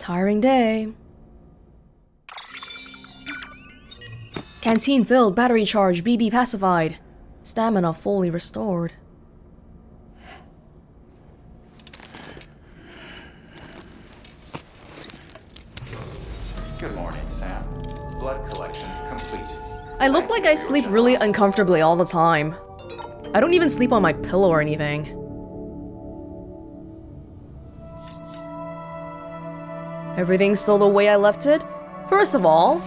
Tiring day. Canteen filled, battery charged, BB pacified. Stamina fully restored. Good morning, Sam. Blood collection complete. I look like I sleep really uncomfortably all the time. I don't even sleep on my pillow or anything. Everything's still the way I left it? First of all,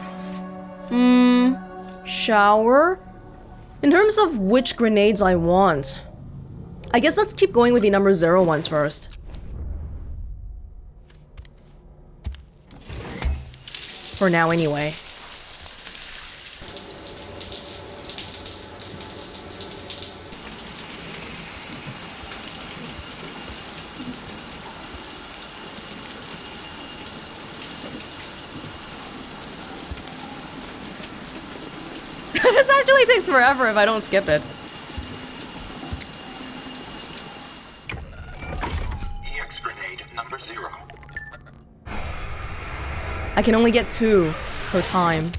shower? In terms of which grenades I want, I guess let's keep going with the number 0 ones first. For now, anyway. This actually takes forever if I don't skip it. EX grenade number 0. I can only get 2 per time.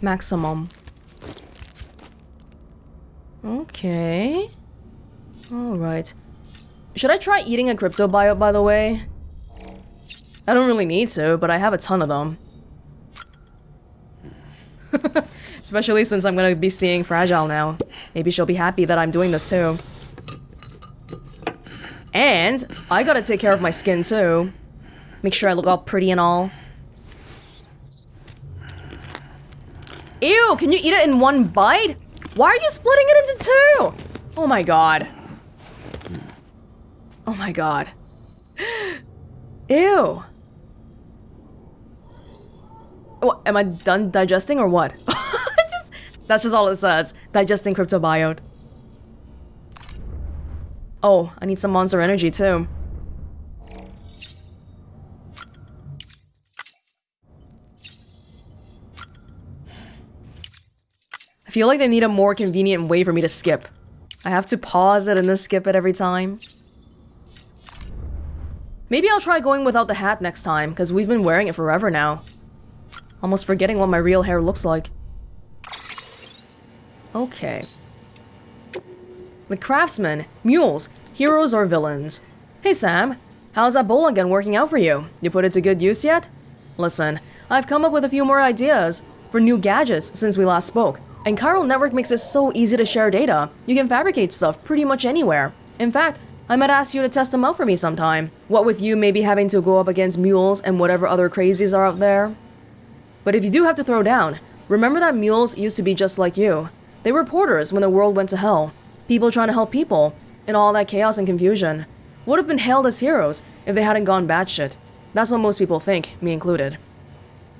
Maximum. Okay. Alright. Should I try eating a crypto biote, by the way? I don't really need to, but I have a ton of them. Especially since I'm gonna be seeing Fragile now. Maybe she'll be happy that I'm doing this too. And I gotta take care of my skin too. Make sure I look all pretty and all. Ew, can you eat it in one bite? Why are you splitting it into 2? Oh my god. Oh my god. Ew. What, am I done digesting or what? That's just all it says. Digesting cryptobiote. Oh, I need some monster energy too. I feel like they need a more convenient way for me to skip. I have to pause it and then skip it every time. Maybe I'll try going without the hat next time, because we've been wearing it forever now. Almost forgetting what my real hair looks like. Okay. The craftsmen, mules, heroes or villains. Hey Sam, how's that bowling gun working out for you? You put it to good use yet? Listen, I've come up with a few more ideas for new gadgets since we last spoke. And Chiral Network makes it so easy to share data. You can fabricate stuff pretty much anywhere. In fact, I might ask you to test them out for me sometime. What with you maybe having to go up against mules and whatever other crazies are out there. But if you do have to throw down, remember that mules used to be just like you. They were porters when the world went to hell. People trying to help people, and all that chaos and confusion. Would have been hailed as heroes if they hadn't gone batshit. That's what most people think, me included.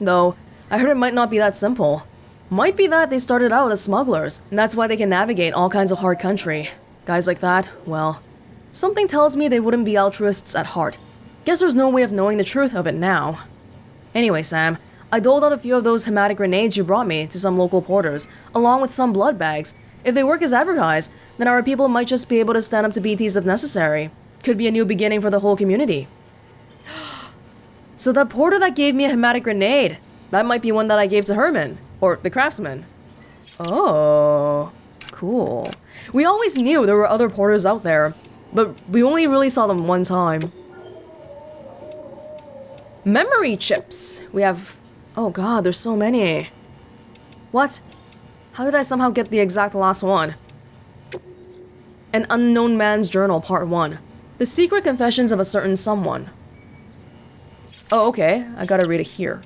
Though, I heard it might not be that simple. Might be that they started out as smugglers, and that's why they can navigate all kinds of hard country. Guys like that, well, something tells me they wouldn't be altruists at heart. Guess there's no way of knowing the truth of it now. Anyway, Sam, I doled out a few of those hematic grenades you brought me to some local porters, along with some blood bags. If they work as advertised, then our people might just be able to stand up to BTs if necessary. Could be a new beginning for the whole community. So that porter that gave me a hematic grenade, that might be one that I gave to Herman, or the craftsman. Oh, cool. We always knew there were other porters out there, but we only really saw them one time. Memory chips. We have... Oh god, there's so many. What? How did I somehow get the exact last one? An Unknown Man's Journal, Part 1. The Secret Confessions of a Certain Someone. Oh, okay. I gotta read it here.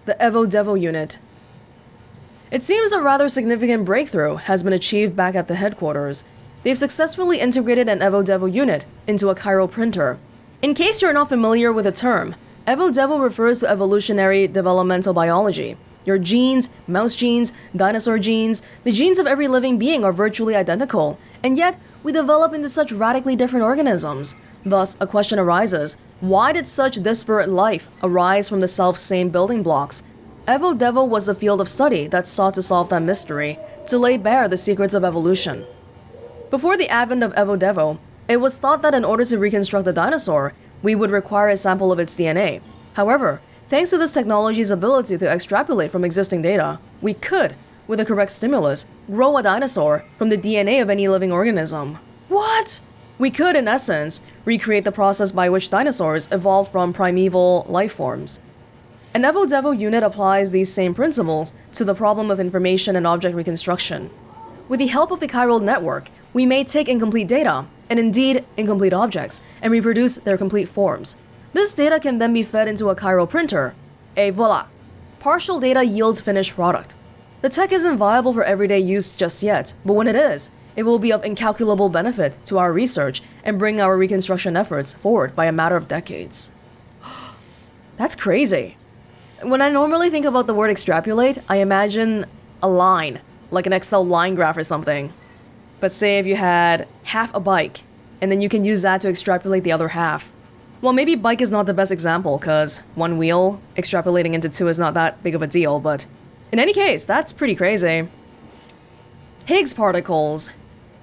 The Evo Devo unit. It seems a rather significant breakthrough has been achieved back at the headquarters. They've successfully integrated an Evo Devo unit into a chiral printer. In case you're not familiar with the term, Evo Devo refers to evolutionary developmental biology. Your genes, mouse genes, dinosaur genes, the genes of every living being are virtually identical, and yet we develop into such radically different organisms. Thus, a question arises: why did such disparate life arise from the self-same building blocks? Evo Devo was a field of study that sought to solve that mystery, to lay bare the secrets of evolution. Before the advent of Evo-Devo, it was thought that in order to reconstruct a dinosaur, we would require a sample of its DNA. However, thanks to this technology's ability to extrapolate from existing data, we could, with the correct stimulus, grow a dinosaur from the DNA of any living organism. What? We could, in essence, recreate the process by which dinosaurs evolved from primeval life forms. An Evo-Devo unit applies these same principles to the problem of information and object reconstruction. With the help of the chiral network, we may take incomplete data, and indeed incomplete objects, and reproduce their complete forms. This data can then be fed into a chiral printer, et voila! Partial data yields finished product. The tech isn't viable for everyday use just yet, but when it is, it will be of incalculable benefit to our research and bring our reconstruction efforts forward by a matter of decades. That's crazy. When I normally think about the word extrapolate, I imagine a line, like an Excel line graph or something. But say if you had half a bike, and then you can use that to extrapolate the other half. Well, maybe bike is not the best example, cause one wheel extrapolating into two is not that big of a deal, but in any case, that's pretty crazy. Higgs particles.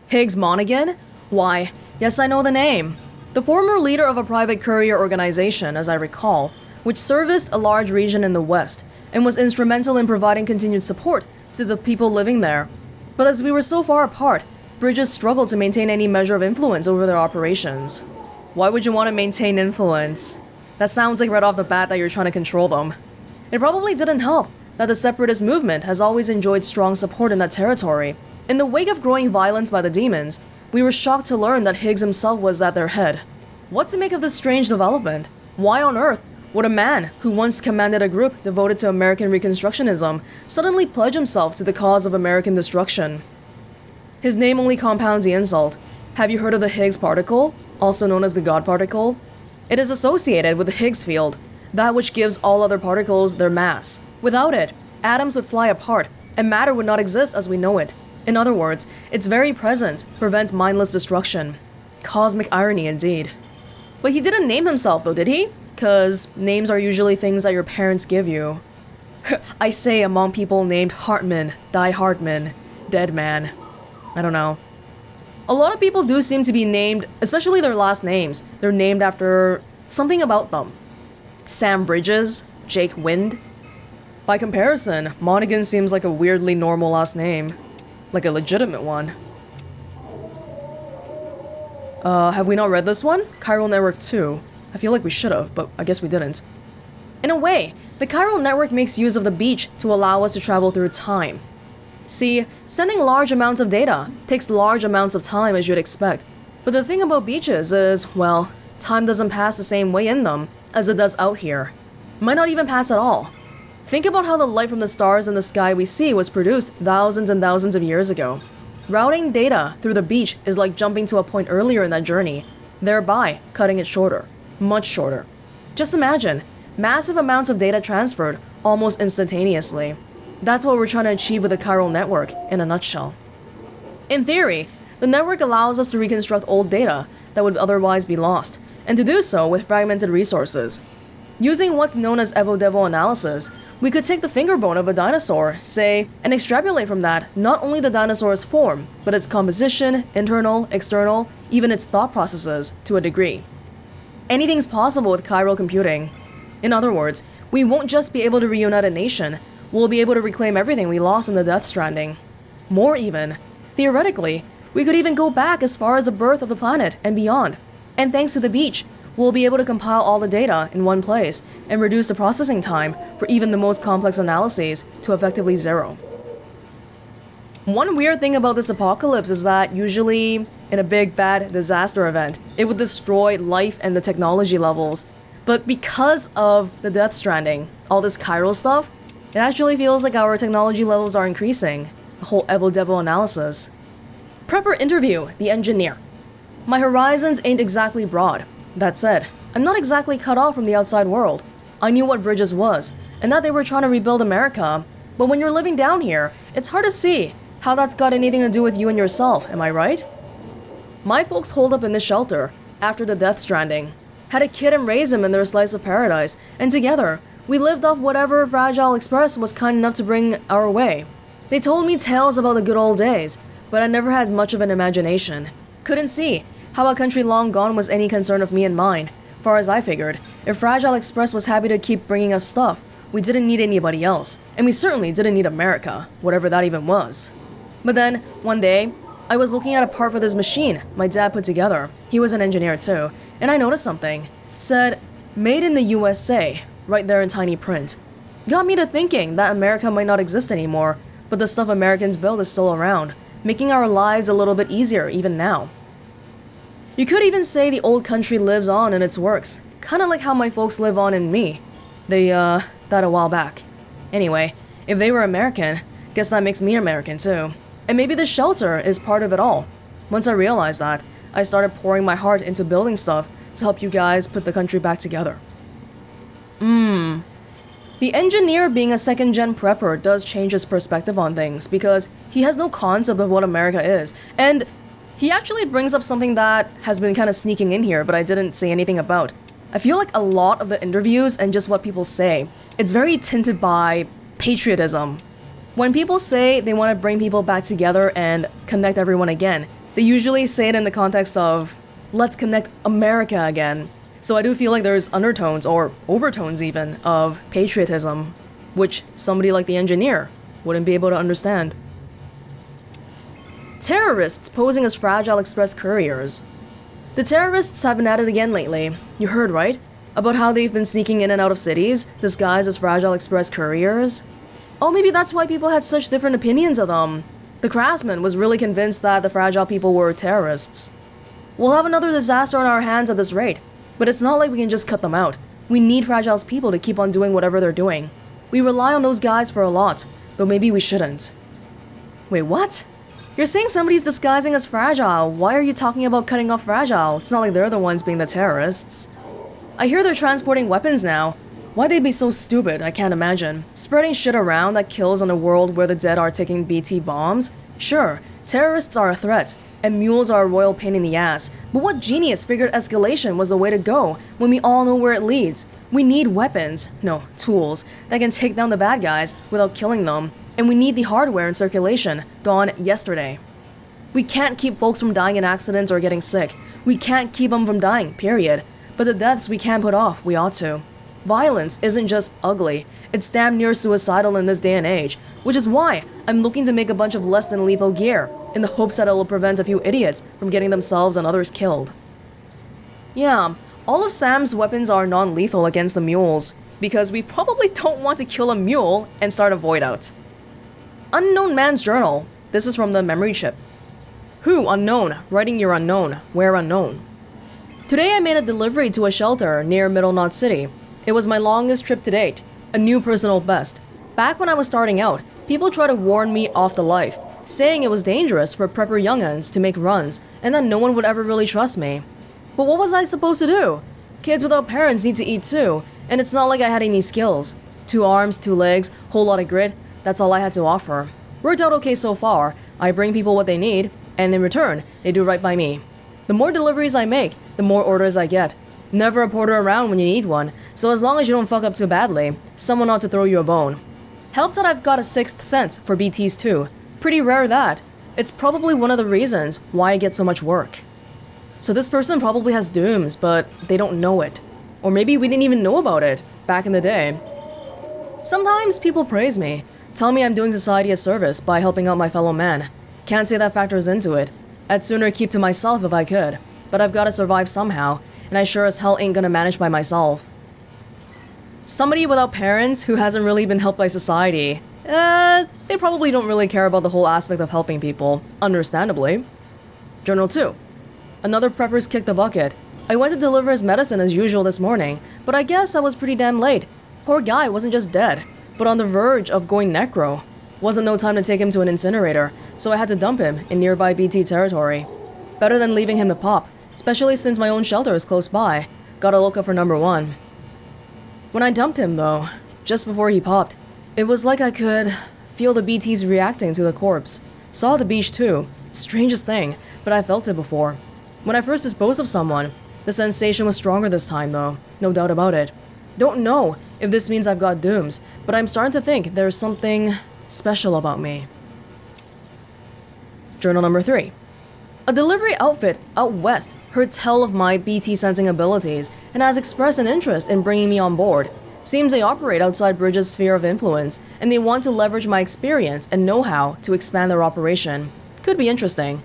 Higgs Monaghan? Why, yes, I know the name. The former leader of a private courier organization, as I recall, which serviced a large region in the West, and was instrumental in providing continued support to the people living there. But as we were so far apart, bridges struggled to maintain any measure of influence over their operations. Why would you want to maintain influence? That sounds like right off the bat that you're trying to control them. It probably didn't help that the separatist movement has always enjoyed strong support in that territory. In the wake of growing violence by the demons, we were shocked to learn that Higgs himself was at their head. What to make of this strange development? Why on earth would a man who once commanded a group devoted to American Reconstructionism suddenly pledge himself to the cause of American destruction? His name only compounds the insult. Have you heard of the Higgs particle, also known as the God particle? It is associated with the Higgs field, that which gives all other particles their mass. Without it, atoms would fly apart, and matter would not exist as we know it. In other words, its very presence prevents mindless destruction. Cosmic irony indeed. But he didn't name himself though, did he? 'Cause names are usually things that your parents give you. I say among people named Hartman, Die Hartman, Dead Man. I don't know. A lot of people do seem to be named, especially their last names. They're named after something about them. Sam Bridges, Jake Wind. By comparison, Monaghan seems like a weirdly normal last name. Like a legitimate one. Have we not read this one? Chiral Network 2. I feel like we should have, but I guess we didn't. In a way, the Chiral Network makes use of the beach to allow us to travel through time. See, sending large amounts of data takes large amounts of time as you'd expect. But the thing about beaches is, well, time doesn't pass the same way in them as it does out here. Might not even pass at all. Think about how the light from the stars in the sky we see was produced thousands and thousands of years ago. Routing data through the beach is like jumping to a point earlier in that journey, thereby cutting it shorter. Much shorter. Just imagine, massive amounts of data transferred almost instantaneously. That's what we're trying to achieve with the chiral network, in a nutshell. In theory, the network allows us to reconstruct old data that would otherwise be lost, and to do so with fragmented resources. Using what's known as Evo-Devo analysis, we could take the finger bone of a dinosaur, say, and extrapolate from that not only the dinosaur's form, but its composition, internal, external, even its thought processes, to a degree. Anything's possible with chiral computing. In other words, we won't just be able to reunite a nation, we'll be able to reclaim everything we lost in the Death Stranding. More even. Theoretically, we could even go back as far as the birth of the planet and beyond. And thanks to the beach, we'll be able to compile all the data in one place and reduce the processing time for even the most complex analyses to effectively zero. One weird thing about this apocalypse is that usually, in a big bad disaster event, it would destroy life and the technology levels. But because of the Death Stranding, all this chiral stuff, it actually feels like our technology levels are increasing. The whole Evo-Devo analysis. Prepper interview, the engineer. My horizons ain't exactly broad. That said, I'm not exactly cut off from the outside world. I knew what Bridges was, and that they were trying to rebuild America, but when you're living down here, it's hard to see how that's got anything to do with you and yourself, am I right? My folks holed up in this shelter after the Death Stranding, had a kid and raised him in their slice of paradise, and together, we lived off whatever Fragile Express was kind enough to bring our way. They told me tales about the good old days, but I never had much of an imagination. Couldn't see how a country long gone was any concern of me and mine. Far as I figured, if Fragile Express was happy to keep bringing us stuff, we didn't need anybody else, and we certainly didn't need America, whatever that even was. But then, one day, I was looking at a part for this machine my dad put together. He was an engineer too, and I noticed something. Said, "Made in the USA," right there in tiny print. Got me to thinking that America might not exist anymore, but the stuff Americans build is still around, making our lives a little bit easier even now. You could even say the old country lives on in its works, kinda like how my folks live on in me. They, died a while back. Anyway, if they were American, guess that makes me American too. And maybe the shelter is part of it all. Once I realized that, I started pouring my heart into building stuff to help you guys put the country back together. The engineer being a second-gen prepper does change his perspective on things because he has no concept of what America is. And he actually brings up something that has been kind of sneaking in here, but I didn't say anything about. I feel like a lot of the interviews and just what people say, it's very tinted by patriotism. When people say they want to bring people back together and connect everyone again, they usually say it in the context of, let's connect America again. So I do feel like there's undertones, or overtones even, of patriotism, which somebody like the engineer wouldn't be able to understand. Terrorists posing as Fragile Express couriers. The terrorists have been at it again lately. You heard, right? About how they've been sneaking in and out of cities, disguised as Fragile Express couriers? Oh, maybe that's why people had such different opinions of them. The craftsman was really convinced that the Fragile people were terrorists. We'll have another disaster on our hands at this rate, but it's not like we can just cut them out. We need Fragile's people to keep on doing whatever they're doing. We rely on those guys for a lot, though maybe we shouldn't. Wait, what? You're saying somebody's disguising as Fragile. Why are you talking about cutting off Fragile? It's not like they're the ones being the terrorists. I hear they're transporting weapons now. Why they'd be so stupid, I can't imagine. Spreading shit around that kills in a world where the dead are taking BT bombs? Sure, terrorists are a threat, and mules are a royal pain in the ass. But what genius figured escalation was the way to go when we all know where it leads? We need weapons, no, tools, that can take down the bad guys without killing them. And we need the hardware in circulation, gone yesterday. We can't keep folks from dying in accidents or getting sick. We can't keep them from dying, period. But the deaths we can't put off, we ought to. Violence isn't just ugly, it's damn near suicidal in this day and age, which is why I'm looking to make a bunch of less than lethal gear, in the hopes that it'll prevent a few idiots from getting themselves and others killed. Yeah, all of Sam's weapons are non-lethal against the mules, because we probably don't want to kill a mule and start a void out. Unknown Man's Journal. This is from the memory chip. Who unknown? Writing your unknown. Where unknown? Today I made a delivery to a shelter near Middle Knot City. It was my longest trip to date. A new personal best. Back when I was starting out, people tried to warn me off the life, saying it was dangerous for prepper young'uns to make runs and that no one would ever really trust me. But what was I supposed to do? Kids without parents need to eat too, and it's not like I had any skills. 2 arms, 2 legs, whole lot of grit. That's all I had to offer. Worked out okay so far. I bring people what they need, and in return, they do right by me. The more deliveries I make, the more orders I get. Never a porter around when you need one, so as long as you don't fuck up too badly, someone ought to throw you a bone. Helps that I've got a 6th sense for BTs too. Pretty rare that. It's probably one of the reasons why I get so much work. So this person probably has dooms, but they don't know it. Or maybe we didn't even know about it back in the day. Sometimes people praise me, tell me I'm doing society a service by helping out my fellow man. Can't say that factors into it. I'd sooner keep to myself if I could, but I've gotta survive somehow, and I sure as hell ain't gonna manage by myself. Somebody without parents who hasn't really been helped by society, they probably don't really care about the whole aspect of helping people, understandably. Journal 2. Another prepper's kicked the bucket. I went to deliver his medicine as usual this morning, but I guess I was pretty damn late. Poor guy wasn't just dead, but on the verge of going necro. Wasn't no time to take him to an incinerator, so I had to dump him in nearby BT territory. Better than leaving him to pop, especially since my own shelter is close by. Gotta look up for number 1. When I dumped him though, just before he popped, it was like I could feel the BTs reacting to the corpse. Saw the beach too. Strangest thing, but I felt it before. When I first disposed of someone, the sensation was stronger this time though, no doubt about it. Don't know if this means I've got dooms, but I'm starting to think there's something special about me. Journal number 3. A delivery outfit out west heard tell of my BT sensing abilities and has expressed an interest in bringing me on board. Seems they operate outside Bridge's sphere of influence, and they want to leverage my experience and know-how to expand their operation. Could be interesting.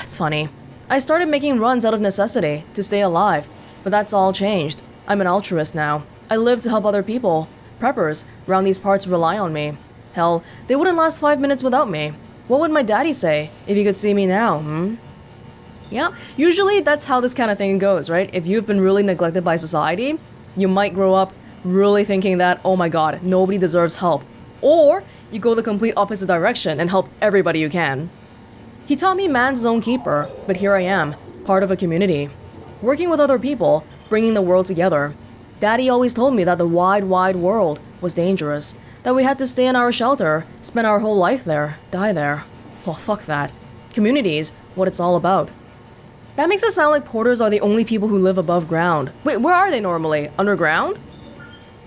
It's funny. I started making runs out of necessity to stay alive, but that's all changed. I'm an altruist now. I live to help other people. Preppers around these parts rely on me. Hell, they wouldn't last 5 minutes without me. What would my daddy say if he could see me now, Yeah, usually that's how this kind of thing goes, right? If you've been really neglected by society, you might grow up really thinking that, oh my god, nobody deserves help. Or you go the complete opposite direction and help everybody you can. He taught me man's own keeper, but here I am, part of a community. Working with other people, bringing the world together. Daddy always told me that the wide, wide world was dangerous, that we had to stay in our shelter, spend our whole life there, die there. Well, fuck that. Community's what it's all about. That makes it sound like porters are the only people who live above ground. Wait, where are they normally? Underground?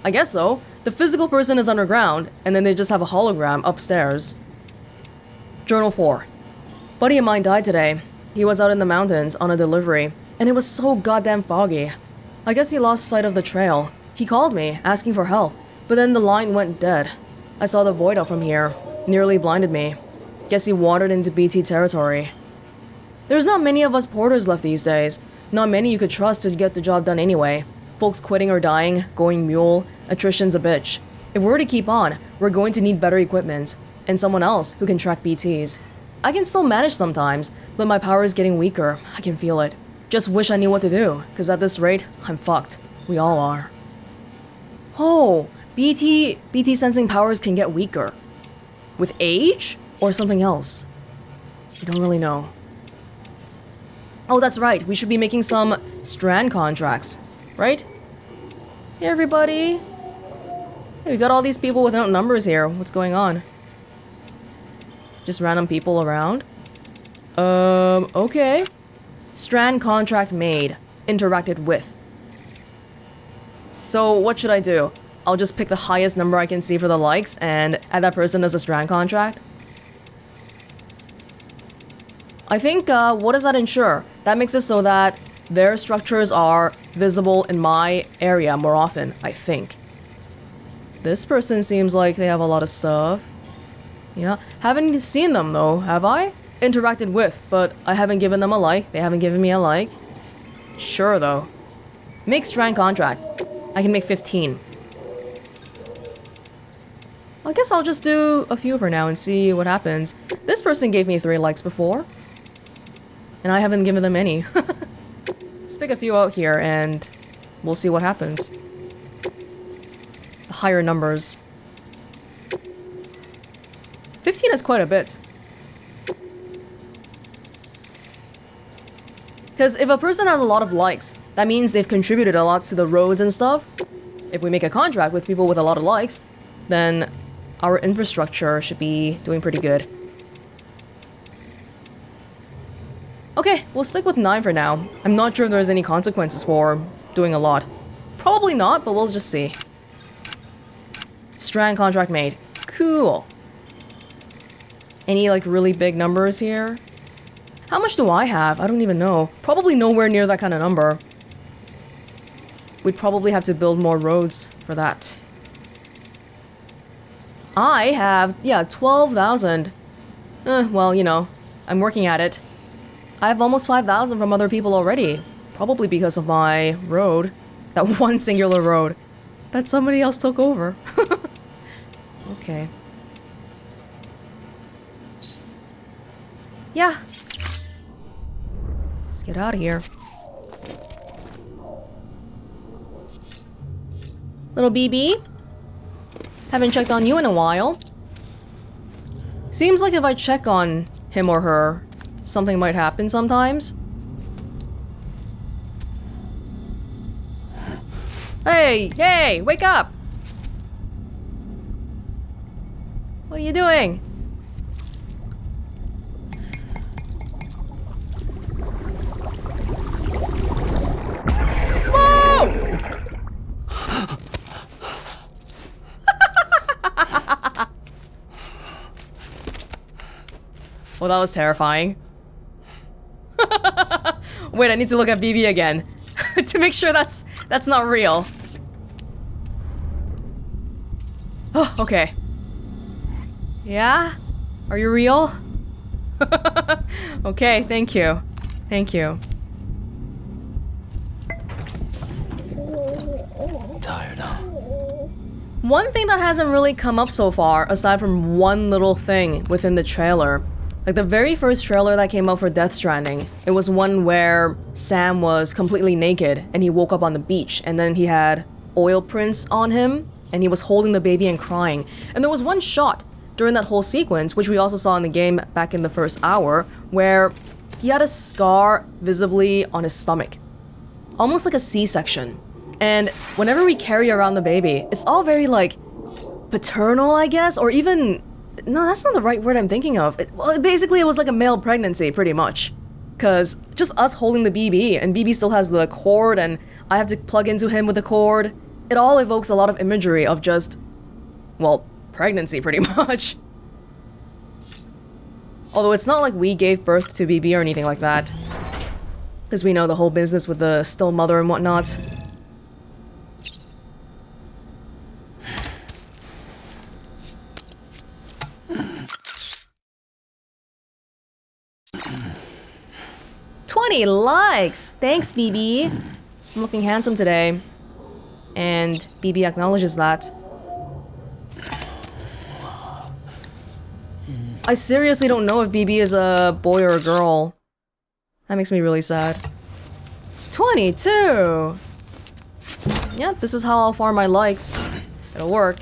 I guess so. The physical person is underground, and then they just have a hologram upstairs. Journal 4. Buddy of mine died today. He was out in the mountains on a delivery, and it was so goddamn foggy. I guess he lost sight of the trail. He called me, asking for help, but then the line went dead. I saw the void out from here. Nearly blinded me. Guess he wandered into BT territory. There's not many of us porters left these days. Not many you could trust to get the job done anyway. Folks quitting or dying, going mule, attrition's a bitch. If we're to keep on, we're going to need better equipment, and someone else who can track BTs. I can still manage sometimes, but my power is getting weaker. I can feel it. Just wish I knew what to do, cause at this rate, I'm fucked. We all are. Oh, BT sensing powers can get weaker. With age? Or something else? I don't really know. Oh, that's right. We should be making some Strand contracts, right? Hey, everybody. Hey, we got all these people without numbers here. What's going on? Just random people around? Okay. Strand contract made. Interacted with. So, what should I do? I'll just pick the highest number I can see for the likes and add that person as a Strand contract? I think, what does that ensure? That makes it so that their structures are visible in my area more often, I think. This person seems like they have a lot of stuff. Yeah, haven't seen them though, have I? Interacted with, but I haven't given them a like. They haven't given me a like. Sure though. Make Strand contract. I can make 15. I guess I'll just do a few for now and see what happens. This person gave me 3 likes before. And I haven't given them any. Let's pick a few out here and we'll see what happens. The higher numbers. 15 is quite a bit. Because if a person has a lot of likes, that means they've contributed a lot to the roads and stuff. If we make a contract with people with a lot of likes, then our infrastructure should be doing pretty good. Okay, we'll stick with 9 for now. I'm not sure if there's any consequences for doing a lot. Probably not, but we'll just see. Strand contract made. Cool. Any, like, really big numbers here? How much do I have? I don't even know. Probably nowhere near that kind of number. We'd probably have to build more roads for that. I have, 12,000. Well, you know, I'm working at it. I have almost 5,000 from other people already. Probably because of my road. That one singular road. That somebody else took over. Okay. Yeah. Let's get out of here. Little BB? Haven't checked on you in a while. Seems like if I check on him or her, something might happen sometimes. Hey, wake up! What are you doing? Whoa! Well, that was terrifying. Wait, I need to look at BB again to make sure that's not real. Oh, okay. Yeah? Are you real? Okay, thank you. Thank you. Tired, huh? One thing that hasn't really come up so far, aside from one little thing within the trailer, like the very first trailer that came out for Death Stranding, it was one where Sam was completely naked and he woke up on the beach and then he had oil prints on him and he was holding the baby and crying. And there was one shot during that whole sequence, which we also saw in the game back in the first hour, where he had a scar visibly on his stomach. Almost like a C-section. And whenever we carry around the baby, it's all very like paternal, I guess, or even... No, that's not the right word I'm thinking of. Basically, it was like a male pregnancy, pretty much. Because just us holding the BB, and BB still has the cord, and I have to plug into him with the cord, it all evokes a lot of imagery of just, well, pregnancy, pretty much. Although it's not like we gave birth to BB or anything like that. Because we know the whole business with the still mother and whatnot. Likes! Thanks, BB. I'm looking handsome today. And BB acknowledges that. I seriously don't know if BB is a boy or a girl. That makes me really sad. 22! Yeah, this is how I'll farm my likes. It'll work.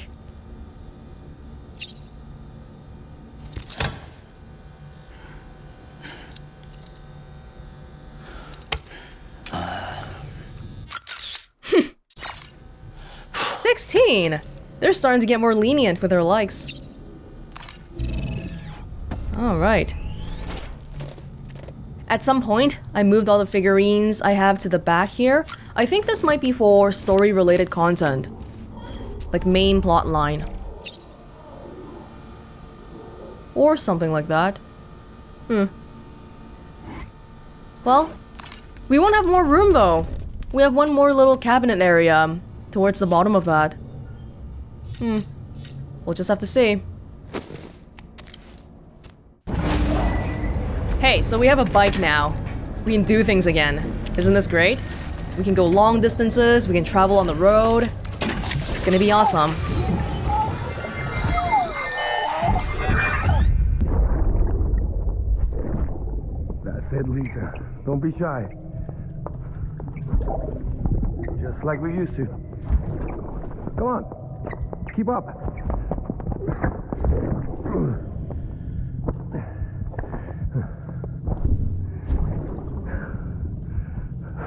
They're starting to get more lenient with their likes. Alright. At some point, I moved all the figurines I have to the back here. I think this might be for story-related content. Like main plot line. Or something like that. Well, we won't have more room though. We have one more little cabinet area towards the bottom of that. We'll just have to see. Hey, so we have a bike now. We can do things again. Isn't this great? We can go long distances, we can travel on the road. It's gonna be awesome. That's it, Lisa. Don't be shy. Just like we used to. Come on. Keep up.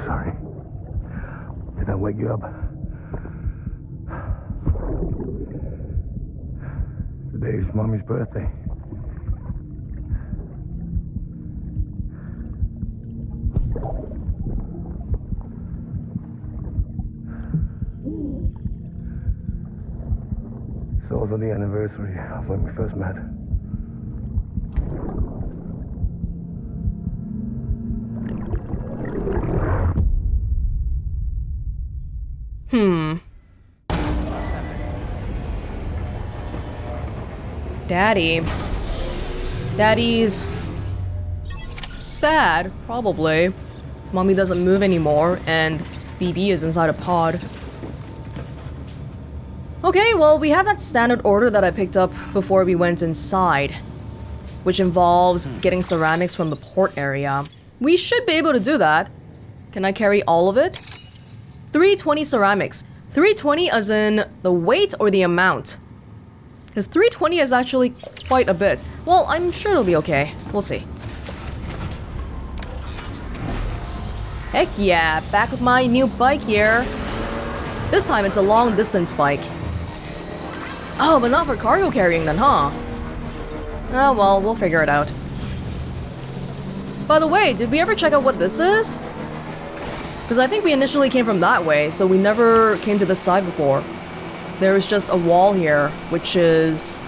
Sorry. Did I wake you up? Today's Mommy's birthday. It's also the anniversary of when we first met. Daddy's sad, probably. Mommy doesn't move anymore, and BB is inside a pod. Okay, well, we have that standard order that I picked up before we went inside, which involves getting ceramics from the port area. We should be able to do that. Can I carry all of it? 320 ceramics. 320 as in the weight or the amount? Because 320 is actually quite a bit. Well, I'm sure it'll be okay. We'll see. Heck yeah, back with my new bike here. This time it's a long distance bike. Oh, but not for cargo carrying then, huh? Oh well, we'll figure it out. By the way, did we ever check out what this is? Because I think we initially came from that way, so we never came to this side before. There is just a wall here, which is...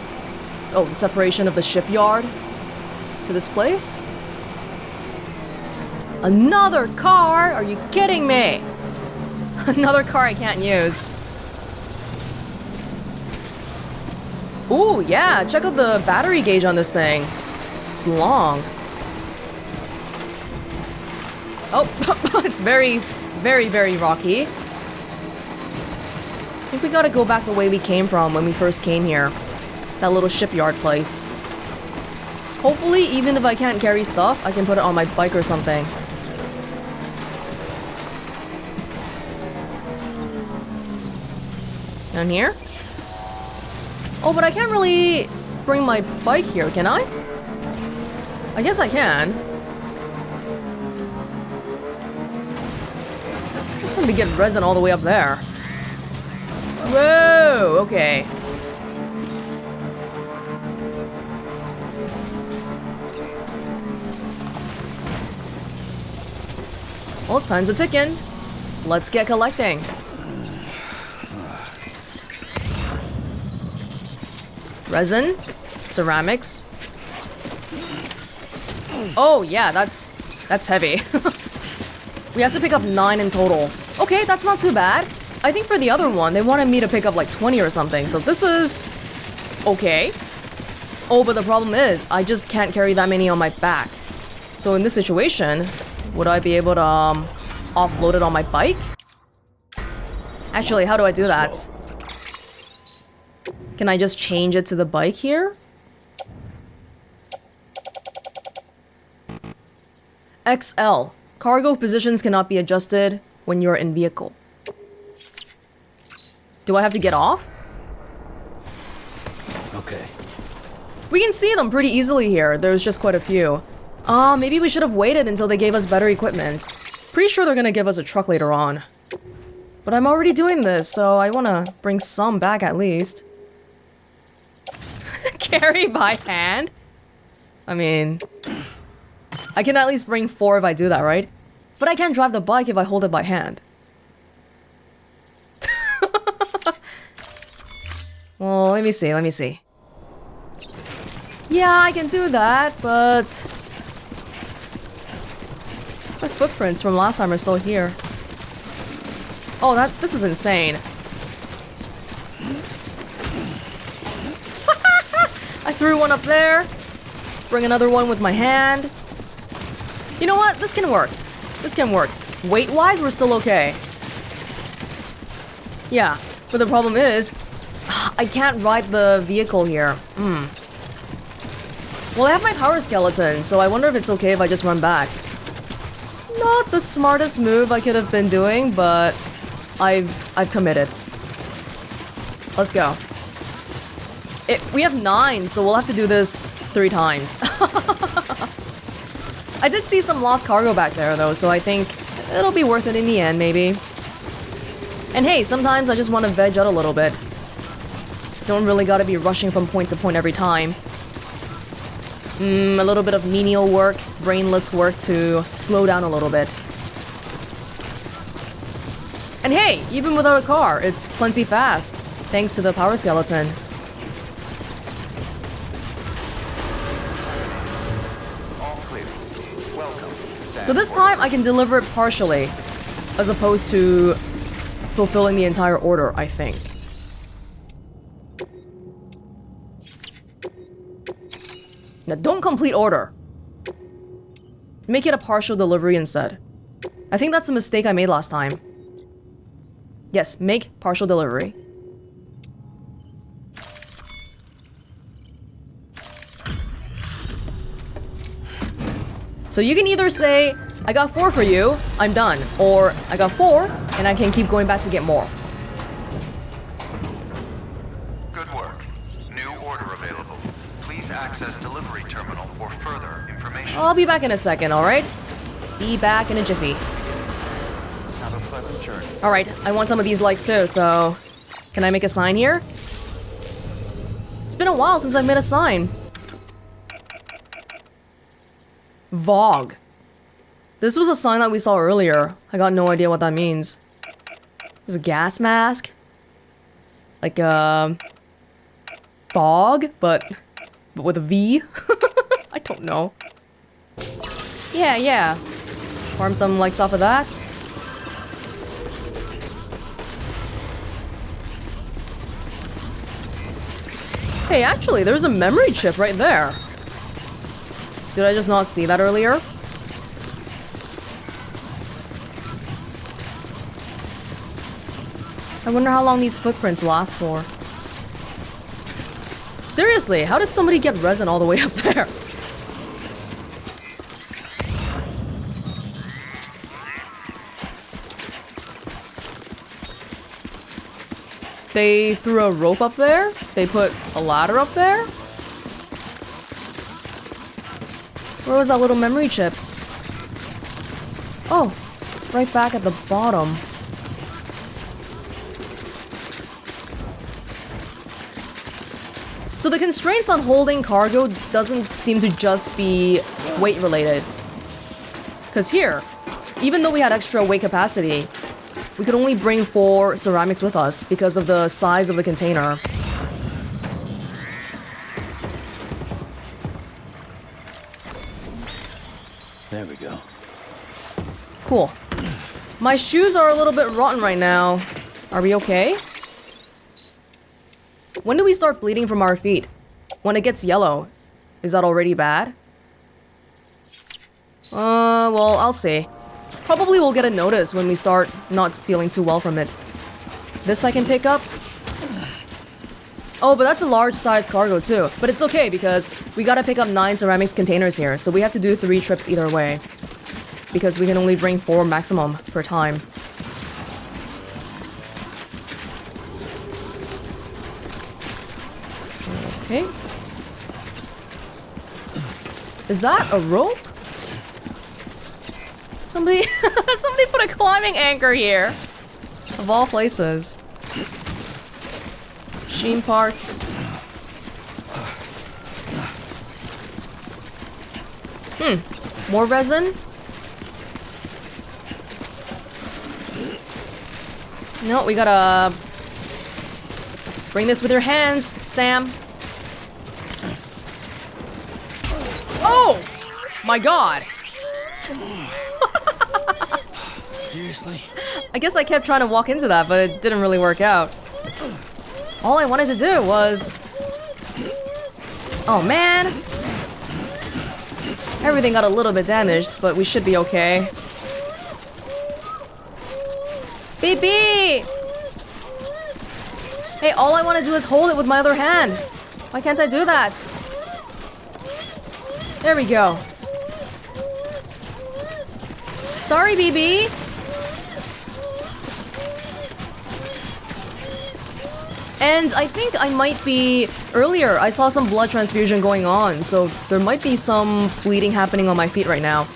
oh, the separation of the shipyard. to this place. Another car? Are you kidding me? Another car I can't use. Ooh, yeah, check out the battery gauge on this thing. It's long. Oh, it's very, very, very rocky. I think we gotta go back the way we came from when we first came here. That little shipyard place. Hopefully, even if I can't carry stuff, I can put it on my bike or something. Down here? Oh, but I can't really bring my bike here, can I? I guess I can. Just gonna be getting resin all the way up there. Whoa, okay. Well, time's a ticking. Let's get collecting. Resin, ceramics. Oh yeah, that's heavy. We have to pick up 9 in total. Okay, that's not too bad. I think for the other one, they wanted me to pick up like 20 or something, so this is okay. Oh, but the problem is, I just can't carry that many on my back. So in this situation, would I be able to offload it on my bike? Actually, how do I do that? Can I just change it to the bike here? XL. Cargo positions cannot be adjusted when you're in vehicle. Do I have to get off? Okay. We can see them pretty easily here. There's just quite a few. Maybe we should have waited until they gave us better equipment. Pretty sure they're gonna give us a truck later on. But I'm already doing this, so I wanna bring some back at least. Carry by hand? I mean... I can at least bring 4 if I do that, right? But I can't drive the bike if I hold it by hand. Well, let me see. Yeah, I can do that, but... my footprints from last time are still here. Oh, this is insane. I threw one up there. Bring another one with my hand. You know what? This can work. This can work. Weight-wise, we're still okay. Yeah, but the problem is, I can't ride the vehicle here. Well, I have my power skeleton, so I wonder if it's okay if I just run back. It's not the smartest move I could have been doing, but I've committed. Let's go. We have 9, so we'll have to do this 3 times. I did see some lost cargo back there, though, so I think it'll be worth it in the end, maybe. And hey, sometimes I just want to veg out a little bit. Don't really gotta be rushing from point to point every time. A little bit of menial work, brainless work to slow down a little bit. And hey, even without a car, it's plenty fast, thanks to the power skeleton. So this time I can deliver it partially, as opposed to fulfilling the entire order, I think. Now don't complete order. Make it a partial delivery instead. I think that's a mistake I made last time. Yes, make partial delivery. So you can either say, I got 4 for you, I'm done. Or, I got 4, and I can keep going back to get more. Good work. New order available. Please access delivery terminal for further information. I'll be back in a second, alright? Be back in a jiffy. Have a pleasant journey. Alright, I want some of these likes too, so... Can I make a sign here? It's been a while since I've made a sign. Vogue. This was a sign that we saw earlier. I got no idea what that means. It was a gas mask? Like a... fog, but with a V? I don't know. Yeah. Farm some lights off of that. Hey, actually, there's a memory chip right there. Did I just not see that earlier? I wonder how long these footprints last for. Seriously, how did somebody get resin all the way up there? They threw a rope up there? They put a ladder up there? Where was that little memory chip? Oh, right back at the bottom. So the constraints on holding cargo doesn't seem to just be weight related. Because here, even though we had extra weight capacity, we could only bring 4 ceramics with us because of the size of the container. There we go. Cool. My shoes are a little bit rotten right now. Are we okay? When do we start bleeding from our feet? When it gets yellow. Is that already bad? Well, I'll see. Probably we'll get a notice when we start not feeling too well from it. This I can pick up. Oh, but that's a large size cargo too. But it's okay because we gotta pick up 9 ceramics containers here, so we have to do 3 trips either way. Because we can only bring 4 maximum per time. Okay. Is that a rope? Somebody put a climbing anchor here. Of all places. Machine parts. More resin? No, we gotta bring this with your hands, Sam. Oh! My god! Seriously? I guess I kept trying to walk into that, but it didn't really work out. All I wanted to do was... Oh man! Everything got a little bit damaged, but we should be okay. BB! Hey, all I want to do is hold it with my other hand. Why can't I do that? There we go. Sorry, BB. And I think I might be... Earlier, I saw some blood transfusion going on, so there might be some bleeding happening on my feet right now.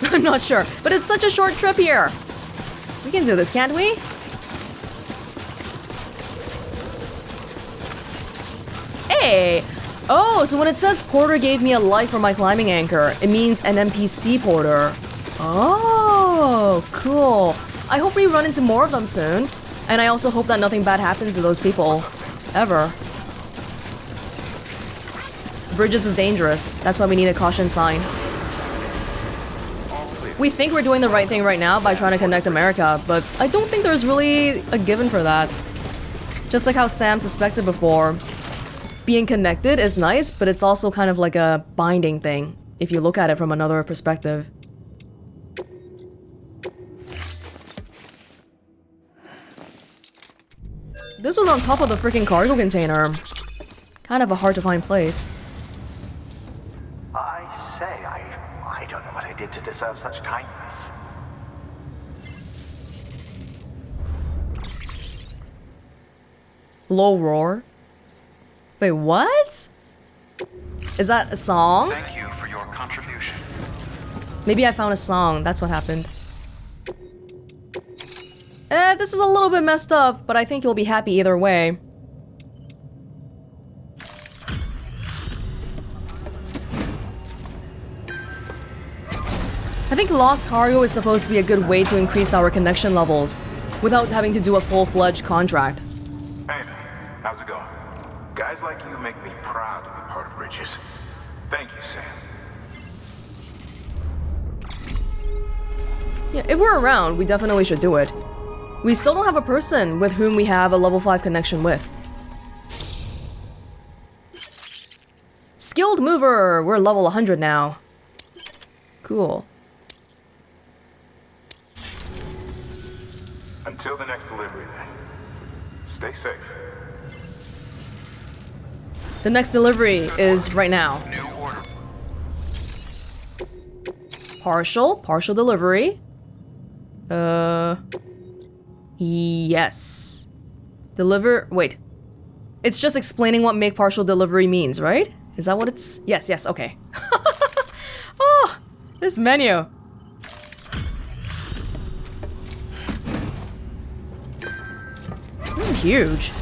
I'm not sure, but it's such a short trip here. We can do this, can't we? Hey! Oh, so when it says Porter gave me a light for my climbing anchor, it means an NPC Porter. Oh, cool. I hope we run into more of them soon. And I also hope that nothing bad happens to those people. Ever. Bridges is dangerous. That's why we need a caution sign. We think we're doing the right thing right now by trying to connect America, but I don't think there's really a given for that. Just like how Sam suspected before. Being connected is nice, but it's also kind of like a binding thing, if you look at it from another perspective. This was on top of the freaking cargo container. Kind of a hard to find place. I say, I don't know what I did to deserve such kindness. Low roar? Wait, what? Is that a song? Thank you for your contribution. Maybe I found a song, that's what happened. This is a little bit messed up, but I think you'll be happy either way. I think lost cargo is supposed to be a good way to increase our connection levels without having to do a full-fledged contract. Hey, how's it going? Guys like you make me proud to be part of Bridges. Thank you, Sam. Yeah, if we're around, we definitely should do it. We still don't have a person with whom we have a level 5 connection with. Skilled mover! We're level 100 now. Cool. Until the next delivery, then. Stay safe. The next delivery is right now. New order. Partial delivery. Yes. Wait. It's just explaining what make partial delivery means, right? Is that what it's? Yes, okay. Oh, this menu. This is huge.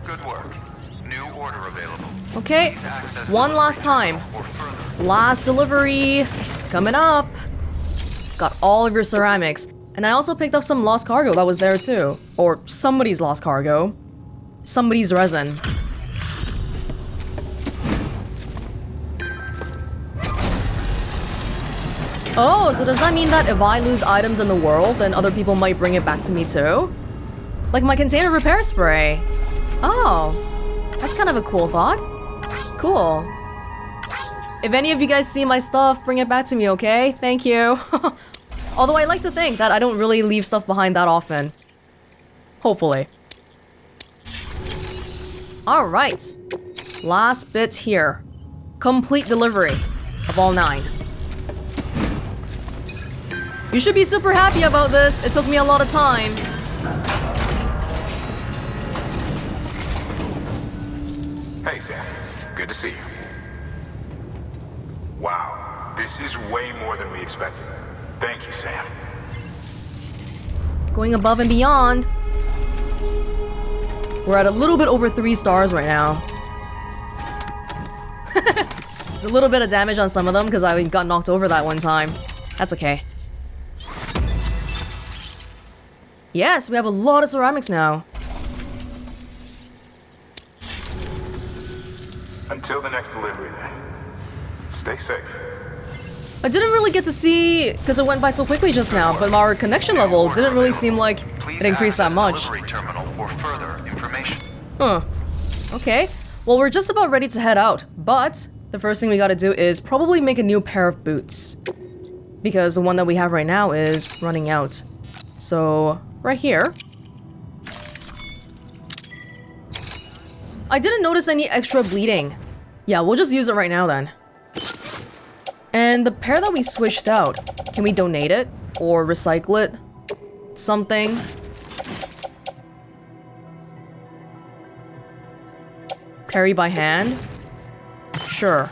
Good work. New order available. Okay, Please access one delivery last time. terminal or further. Last delivery. Coming up. Got all of your ceramics. And I also picked up some lost cargo that was there too. Or somebody's lost cargo. Somebody's resin. Oh, so does that mean that if I lose items in the world, then other people might bring it back to me too? Like my container repair spray. Oh, that's kind of a cool thought. Cool. If any of you guys see my stuff, bring it back to me, okay? Thank you. Although I like to think that I don't really leave stuff behind that often. Hopefully. Alright. Last bit here. Complete delivery of all 9. You should be super happy about this. It took me a lot of time. Hey, Sam. Good to see you. Wow, this is way more than we expected. Thank you, Sam. Going above and beyond. We're at a little bit over 3 stars right now. There's a little bit of damage on some of them because I got knocked over that one time. That's okay. Yes, we have a lot of ceramics now. Until the next delivery, then. Stay safe. I didn't really get to see, because it went by so quickly just now, but our connection level didn't really seem like Please it increased that access much. Delivery terminal or further information. Huh. Okay. Well, we're just about ready to head out, but the first thing we gotta do is probably make a new pair of boots. Because the one that we have right now is running out. So, right here. I didn't notice any extra bleeding. Yeah, we'll just use it right now then. And the pair that we switched out, can we donate it? Or recycle it? Something? Carry by hand? Sure.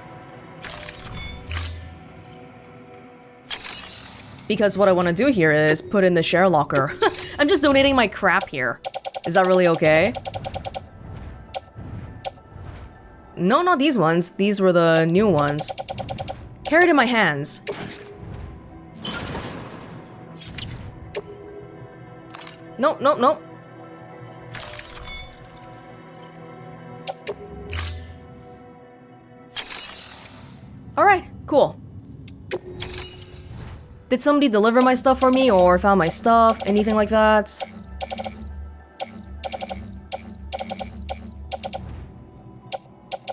Because what I want to do here is put in the share locker. I'm just donating my crap here. Is that really okay? No, not these ones. These were the new ones. Carry it in my hands. Nope, nope, nope. Alright, cool. Did somebody deliver my stuff for me or found my stuff? Anything like that?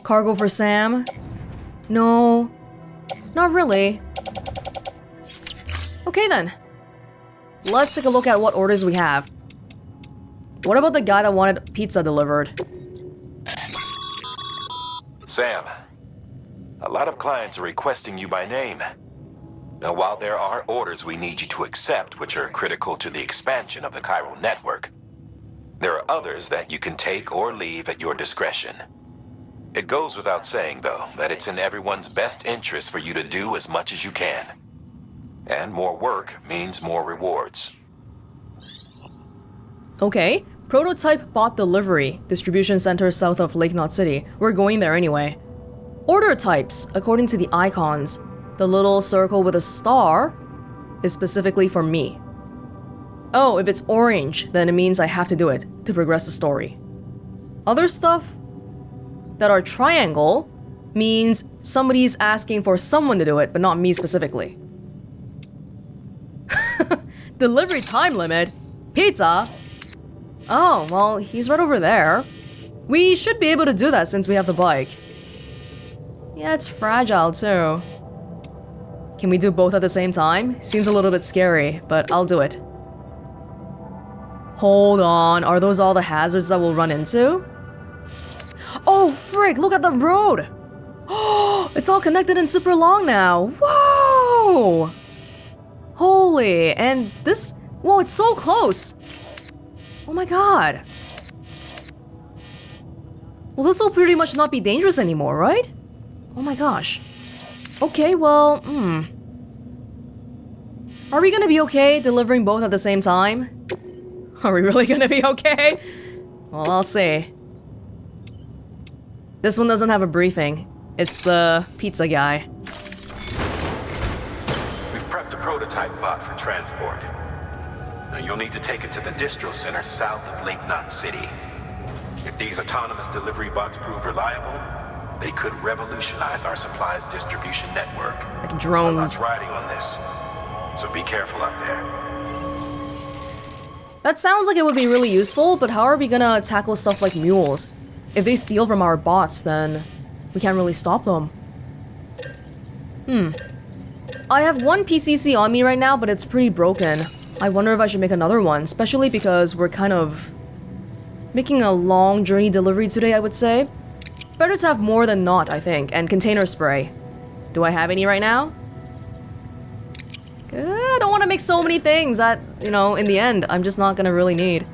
Cargo for Sam? No. Not really. Okay then. Let's take a look at what orders we have. What about the guy that wanted pizza delivered? Sam, a lot of clients are requesting you by name. Now, while there are orders we need you to accept, which are critical to the expansion of the Chiral network, there are others that you can take or leave at your discretion. It goes without saying, though, that it's in everyone's best interest for you to do as much as you can. And more work means more rewards. Okay. Prototype bot delivery. Distribution center south of Lake Knot City. We're going there anyway. Order types, according to the icons. The little circle with a star is specifically for me. Oh, if it's orange, then it means I have to do it to progress the story. Other stuff that are triangle means somebody's asking for someone to do it, but not me specifically. Delivery time limit? Pizza? Oh, well, he's right over there. We should be able to do that since we have the bike. Yeah, it's fragile too. Can we do both at the same time? Seems a little bit scary, but I'll do it. Hold on, are those all the hazards that we'll run into? Oh, frick, look at the road! Oh, it's all connected and super long now. Whoa! Holy, and this... Whoa, it's so close! Oh my god. Well, this will pretty much not be dangerous anymore, right? Oh my gosh. Okay, well, Are we gonna be okay delivering both at the same time? Are we really gonna be okay? Well, I'll see. This one doesn't have a briefing. It's the pizza guy. We've prepped a prototype bot for transport. Now you'll need to take it to the distro center south of Lake Knot City. If these autonomous delivery bots prove reliable, they could revolutionize our supplies distribution network. Like A drones. lot's riding on this, so be careful out there. That sounds like it would be really useful, but how are we gonna tackle stuff like mules? If they steal from our bots, then we can't really stop them. I have one PCC on me right now, but it's pretty broken. I wonder if I should make another one, especially because we're kind of making a long journey delivery today, I would say. Better to have more than not, I think, and container spray. Do I have any right now? I don't want to make so many things that, you know, in the end, I'm just not gonna really need.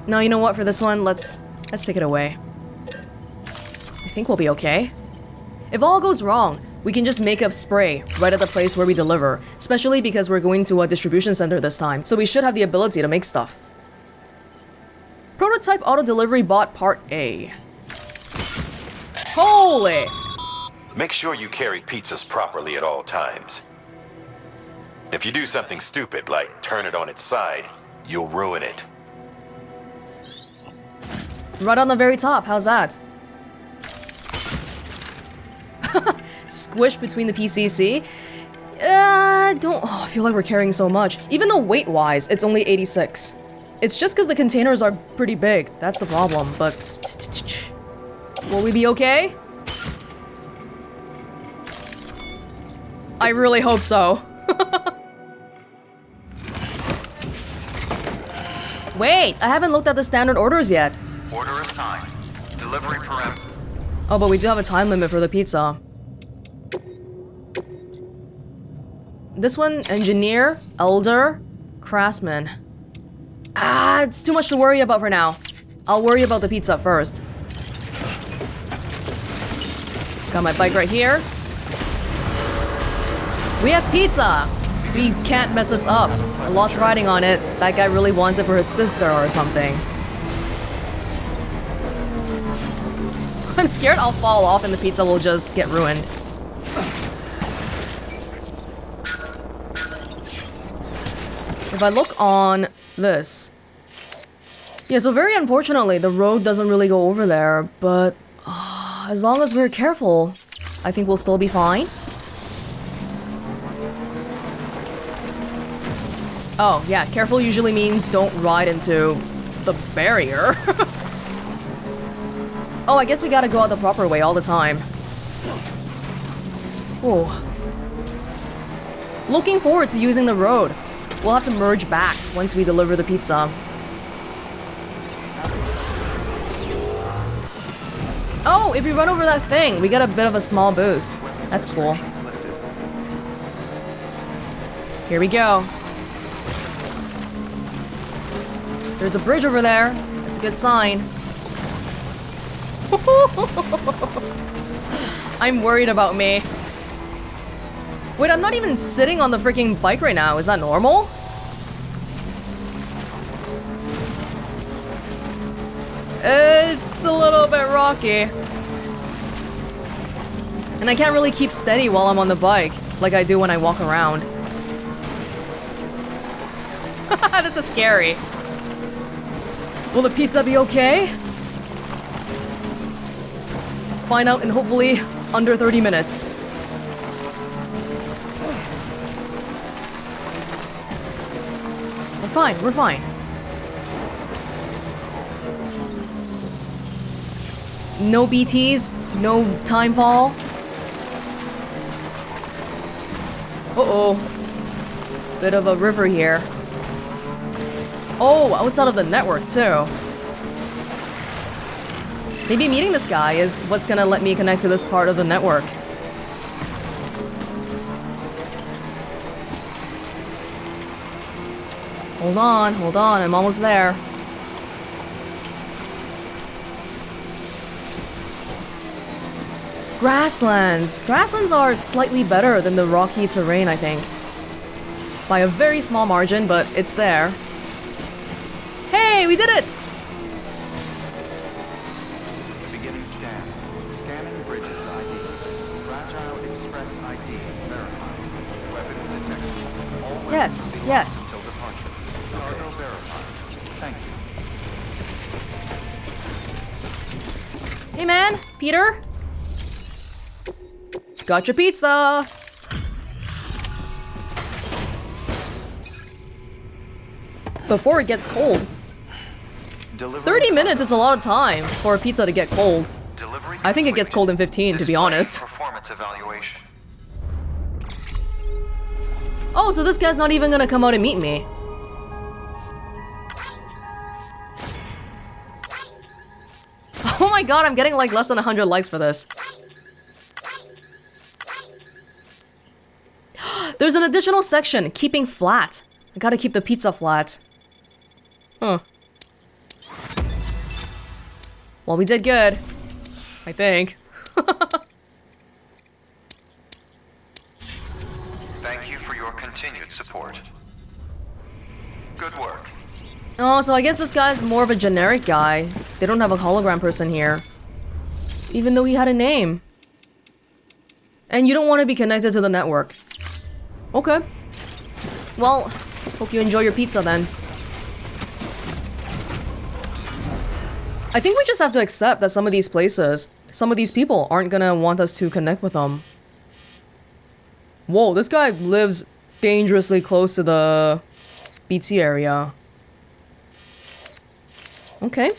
No, you know what, for this one, let's take it away. I think we'll be okay. If all goes wrong, we can just make up spray right at the place where we deliver, especially because we're going to a distribution center this time, so we should have the ability to make stuff. Prototype auto delivery bot part A. Holy! Make sure you carry pizzas properly at all times. If you do something stupid like turn it on its side, you'll ruin it. Right on the very top, how's that? Squish between the PCC? I feel like we're carrying so much. Even though weight-wise, it's only 86. It's just because the containers are pretty big. That's the problem, but... Will we be okay? I really hope so. Wait, I haven't looked at the standard orders yet. Order assigned. Delivery parameter. Oh, but we do have a time limit for the pizza. This one, engineer, elder, craftsman. It's too much to worry about for now. I'll worry about the pizza first. Got my bike right here. We have pizza! We can't mess this up. A lot's riding on it. That guy really wants it for his sister or something. I'm scared I'll fall off and the pizza will just get ruined. If I look on this... Yeah, so very unfortunately, the road doesn't really go over there, but as long as we're careful, I think we'll still be fine. Oh, yeah, careful usually means don't ride into the barrier. Oh, I guess we gotta go out the proper way all the time. Oh. Looking forward to using the road. We'll have to merge back once we deliver the pizza. Oh, if we run over that thing, we get a bit of a small boost. That's cool. Here we go. There's a bridge over there. That's a good sign. I'm worried about me. Wait, I'm not even sitting on the freaking bike right now. Is that normal? It's a little bit rocky. And I can't really keep steady while I'm on the bike, like I do when I walk around. This is scary. Will the pizza be okay? Find out in hopefully under 30 minutes. We're fine, we're fine. No BTs, no time fall. Uh-oh. Bit of a river here. Oh, outside of the network too. Maybe meeting this guy is what's gonna let me connect to this part of the network. Hold on, I'm almost there. Grasslands! Grasslands are slightly better than the rocky terrain, I think. By a very small margin, but it's there. Hey, we did it! Beginning scan. Scanning bridges ID. Fragile Express ID verified. Weapons detected. All weapons Yes, will be locked yes. until departure. Cargo verified. Thank you. Hey man, Peter? Got your pizza! Before it gets cold. 30 minutes is a lot of time for a pizza to get cold. Delivery I think it gets cold in 15, to be honest. Performance evaluation. Oh, so this guy's not even gonna come out and meet me. Oh my god, I'm getting like less than 100 likes for this. There's an additional section, keeping flat. I gotta keep the pizza flat. Huh. Well, we did good. I think. Thank you for your continued support. Good work. Oh, so I guess this guy's more of a generic guy. They don't have a hologram person here. Even though he had a name. And you don't want to be connected to the network. Okay. Well, hope you enjoy your pizza then. I think we just have to accept that some of these places, some of these people aren't gonna want us to connect with them. Whoa, this guy lives dangerously close to the BT area. Okay.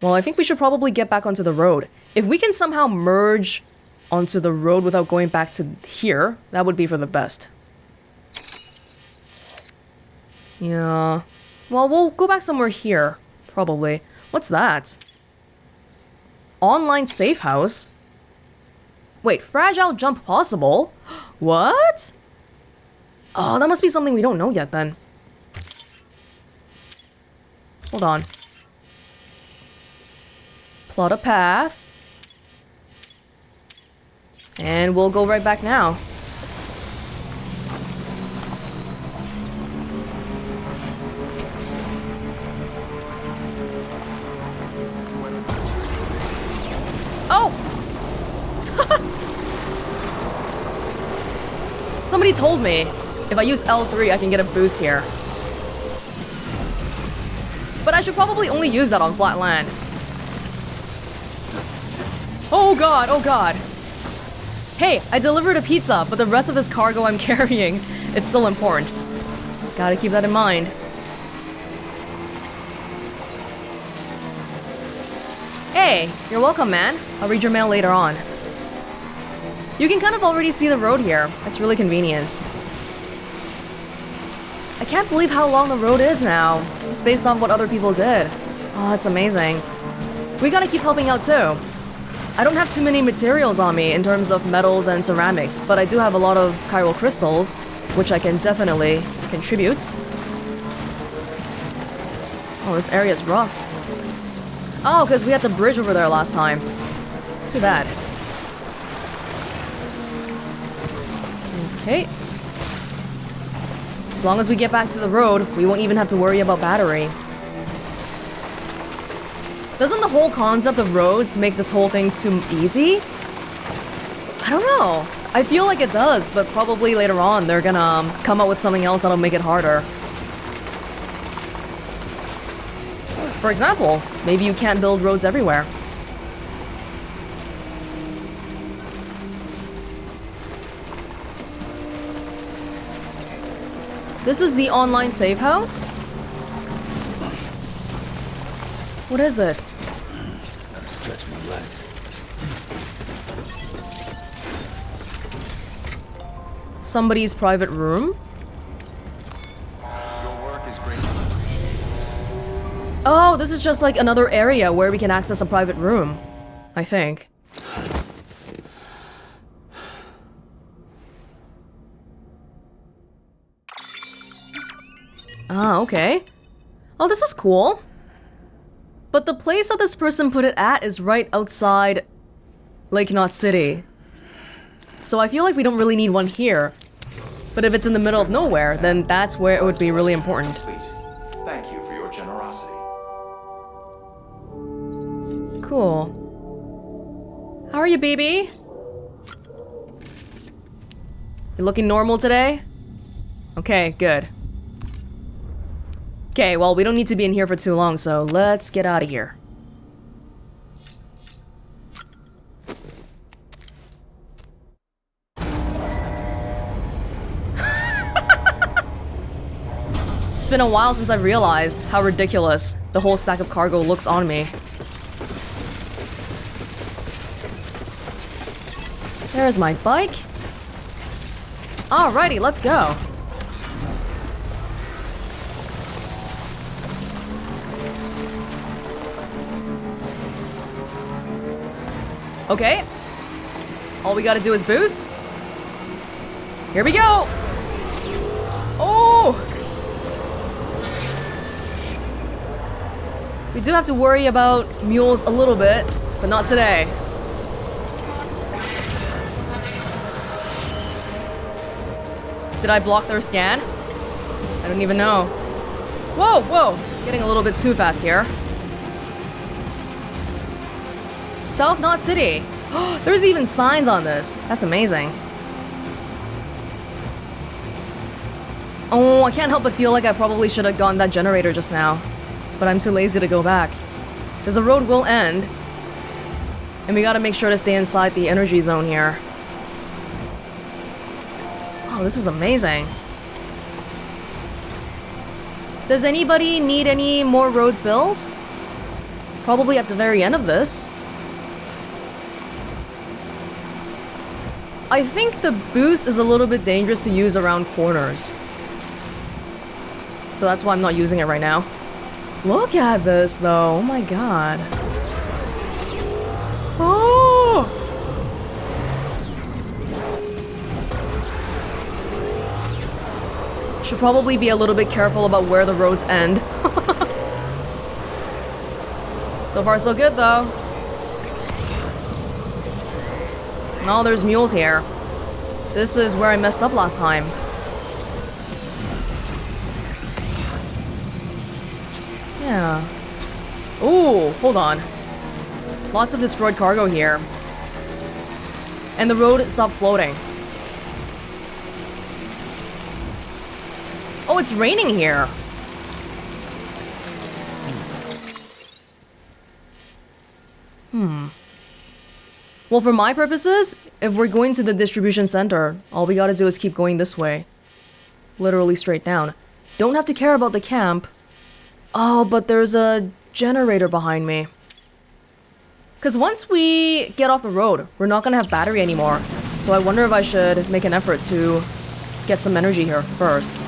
Well, I think we should probably get back onto the road. If we can somehow merge onto the road without going back to here, that would be for the best. Yeah. Well, we'll go back somewhere here, probably. What's that? Online safe house? Wait, fragile jump possible? What? Oh, that must be something we don't know yet then. Hold on. Plot a path. And we'll go right back now. Oh! Somebody told me if I use L3 I can get a boost here. But I should probably only use that on flat land. Oh god, oh god. Hey, I delivered a pizza, but the rest of this cargo I'm carrying, it's still important. Gotta keep that in mind. Hey, you're welcome, man. I'll read your mail later on. You can kind of already see the road here. It's really convenient. I can't believe how long the road is now, just based on what other people did. Oh, that's amazing. We gotta keep helping out too. I don't have too many materials on me in terms of metals and ceramics, but I do have a lot of chiral crystals, which I can definitely contribute. Oh, this area is rough. Oh, because we had the bridge over there last time. Too bad. Okay. As long as we get back to the road, we won't even have to worry about battery. Doesn't the whole concept of roads make this whole thing too easy? I don't know. I feel like it does, but probably later on they're gonna come up with something else that'll make it harder. For example, maybe you can't build roads everywhere. This is the online safe house? What is it? Gotta stretch my legs. Somebody's private room? Your work is great. Oh, this is just like another area where we can access a private room. I think. Ah, okay. Oh, this is cool. But the place that this person put it at is right outside Lake Knot City. So I feel like we don't really need one here. But if it's in the middle of nowhere, then that's where it would be really important. Thank you for your generosity. Cool. How are you, baby? You looking normal today? Okay, good. Okay, well, we don't need to be in here for too long, so let's get out of here. It's been a while since I've realized how ridiculous the whole stack of cargo looks on me. There's my bike. Alrighty, let's go. Okay. All we gotta do is boost. Here we go! Oh! We do have to worry about mules a little bit, but not today. Did I block their scan? I don't even know. Whoa, whoa! Getting a little bit too fast here. South Knot City. There's even signs on this. That's amazing. Oh, I can't help but feel like I probably should have gotten that generator just now. But I'm too lazy to go back. Because the road will end. And we gotta make sure to stay inside the energy zone here. Oh, this is amazing. Does anybody need any more roads built? Probably at the very end of this. I think the boost is a little bit dangerous to use around corners. So that's why I'm not using it right now. Look at this though, oh my god. Oh! Should probably be a little bit careful about where the roads end. So far so good though. Oh, there's mules here. This is where I messed up last time. Yeah. Ooh, hold on. Lots of destroyed cargo here. And the road stopped floating. Oh, it's raining here. Well, for my purposes, if we're going to the distribution center, all we gotta do is keep going this way. Literally straight down. Don't have to care about the camp. Oh, but there's a generator behind me. Because once we get off the road, we're not gonna have battery anymore. So I wonder if I should make an effort to get some energy here first.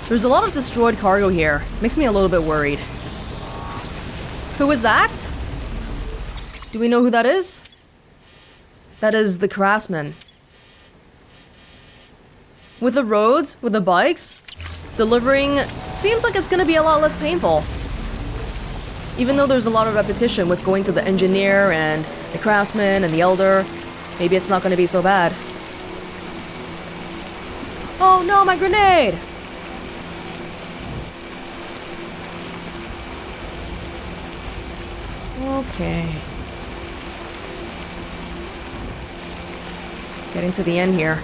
There's a lot of destroyed cargo here. Makes me a little bit worried. Who is that? Do we know who that is? That is the craftsman. With the roads, with the bikes, delivering seems like it's gonna be a lot less painful. Even though there's a lot of repetition with going to the engineer and the craftsman and the elder, maybe it's not gonna be so bad. Oh no, my grenade! Okay. Getting to the end here.